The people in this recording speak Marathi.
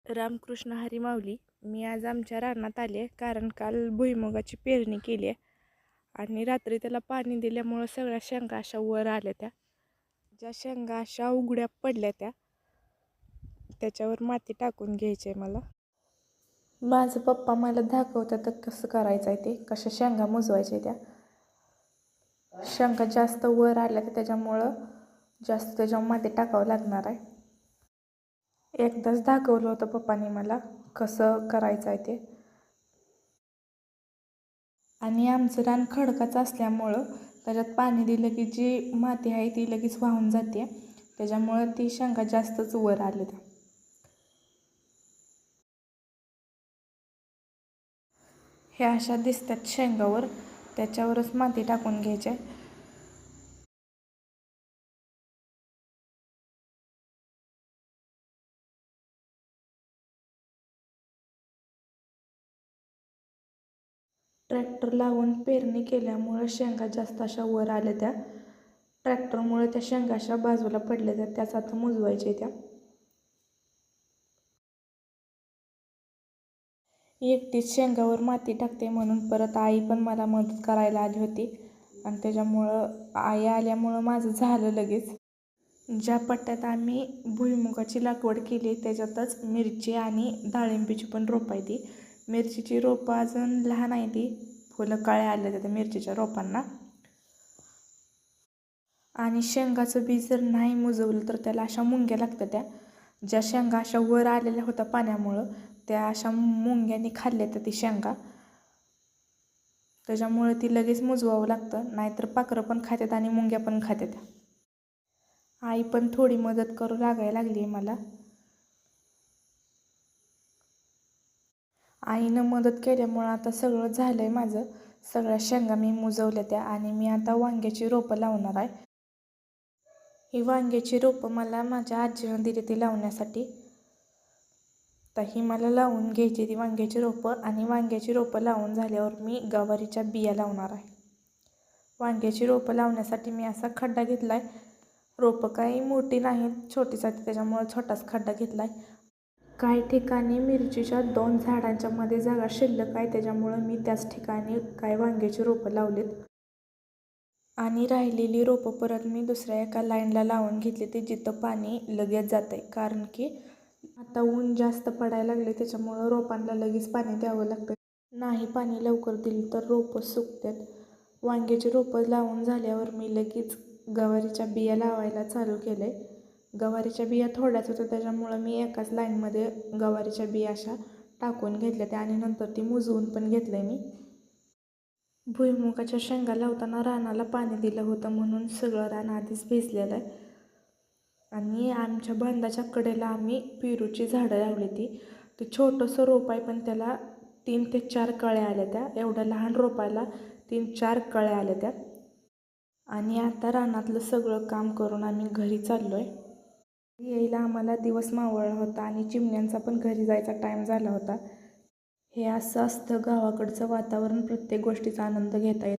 रामकृष्ण हरी माऊली. मी आज आमच्या रानात आले कारण काल भुईमुगाची पेरणी केली आहे आणि रात्री त्याला पाणी दिल्यामुळं सगळ्या शेंगा अशा वर आल्या. ज्या शेंगा अशा उघड्या पडल्या त्याच्यावर माती टाकून घ्यायची आहे मला. माझं पप्पा मला दाखवतात तर कसं करायचं आहे ते, कशा शेंगा मुजवायच्या त्या. शेंगा जास्त वर आल्या तर त्याच्यामुळं जास्त त्याच्यावर माती टाकावं लागणार आहे. एकदाच दाखवलं होतं पप्पांनी मला कसं करायचं आहे ते. आणि आमचं रान खडकाचं असल्यामुळं त्याच्यात पाणी दिलं की जी माती आहे ती लगेच वाहून जाते, त्याच्यामुळं ती शेंगा जास्तच वर आल्या. ह्या अशा दिसतात शेंगावर, त्याच्यावरच माती टाकून घ्यायची. ट्रॅक्टर लावून पेरणी केल्यामुळं शेंगा जास्त अशा वर आल्या. त्या ट्रॅक्टरमुळे त्या शेंगा अशा बाजूला पडल्या त्याच आता मुजवायच्या त्या. एकटीच शेंगावर माती टाकते म्हणून परत आई पण मला मदत करायला आली होती आणि त्याच्यामुळं आई आल्यामुळं माझं झालं लगेच. ज्या पट्ट्यात आम्ही भुईमुगाची लागवड केली त्याच्यातच मिरची आणि डाळिंबीची पण रोपं आहे. ती मिरचीची रोपं अजून लहान आहे, ती फुलं काळे आले त्या मिरचीच्या रोपांना. आणि शेंगाचं बी जर नाही मुजवलं तर त्याला अशा मुंग्या लागतात. त्या ज्या शेंगा अशा वर आलेल्या होत्या पाण्यामुळं त्या अशा मुंग्यांनी खाल्ल्या तर ती शेंगा, त्याच्यामुळे ती लगेच मुजवावं लागतं, नाहीतर पाखरं पण खात्यात आणि मुंग्या पण खात्यात. आई पण थोडी मदत करू लागायला लागली मला. आईनं मदत केल्यामुळं आता सगळं झालं आहे माझं. सगळ्या शेंगा मी मुजवल्या त्या आणि मी आता वांग्याची रोपं लावणार आहे. ही वांग्याची रोपं मला माझ्या आजीनं दिली ती लावण्यासाठी. तर ही मला लावून घ्यायची ती वांग्याची रोपं, आणि वांग्याची रोपं लावून झाल्यावर मी गवारीच्या बिया लावणार आहे. वांग्याची रोपं लावण्यासाठी मी असा खड्डा घेतला आहे. रोपं काही मोठी नाहीत, छोटीच आहेत, त्याच्यामुळं छोटाच खड्डा घेतला आहे. काही ठिकाणी मिरचीच्या 2 झाडांच्या मध्ये जागा शिल्लक आहे, त्याच्यामुळं मी त्याच ठिकाणी काही वांग्याची रोपं लावलीत. आणि राहिलेली रोपं परत मी दुसऱ्या एका लाईनला लावून घेतली ती जिथं पाणी लगेच जातं आहे. कारण की आता ऊन जास्त पडायला लागले त्याच्यामुळं रोपांना लगेच पाणी द्यावं लागतं. नाही पाणी लवकर दिलं तर रोपं सुकतात. वांग्याची रोपं लावून झाल्यावर मी लगेच गवारीच्या बिया लावायला चालू केलं आहे. गवारीच्या बिया थोड्याच होत्या त्याच्यामुळं मी एकाच लाईनमध्ये गवारीच्या बिया अशा टाकून घेतल्या त्या आणि नंतर ती मुजवून पण घेतलं आहे मी. भुईमुगाच्या शेंगा लावताना रानाला पाणी दिलं होतं म्हणून सगळं रान आधीच भिजलेलं आहे. आणि आमच्या बांधाच्या कडेला आम्ही पेरूची झाडं लावली. ती छोटंसं रोप आहे पण त्याला 3 ते 4 कळ्या आल्या. त्या एवढ्या लहान रोपाला 3-4 कळ्या आल्या त्या. आणि आता रानातलं सगळं काम करून आम्ही घरी चाललो आहे. यायला आम्हाला दिवस मावळला होता आणि चिमण्यांचा पण घरी जायचा टाईम झाला होता. हे असं असतं गावाकडचं वातावरण, प्रत्येक गोष्टीचा आनंद घेता येतो.